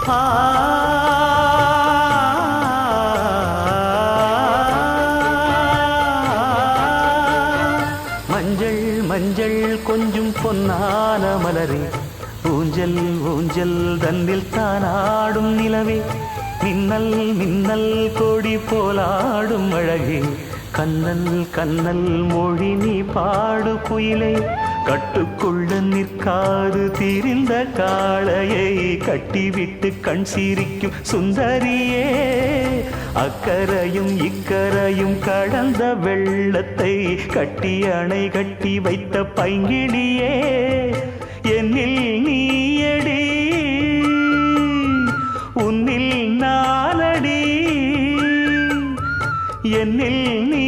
ஆ மஞ்சள் மஞ்சள் கொஞ்சம் பொன்னான மலரே, ஊஞ்சல் ஊஞ்சல் தன்னில் தானாடும் நிலவே, மின்னல் மின்னல் கொடி போலாடும் அழகே, கண்ணல் கண்ணல் மொழி நீ பாடு குயிலே, கட்டுக்குள்ள நிற்காது தீரிந்த காளையை கட்டிவிட்டு கண் சிரிக்கும் சுந்தரியே, அக்கரையும் இக்கரையும் கடந்த வெள்ளத்தை கட்டி அணை கட்டி வைத்த பைங்கிளியே, என்னில் நீயடி உன்னில் நானடி, என்னில் நீ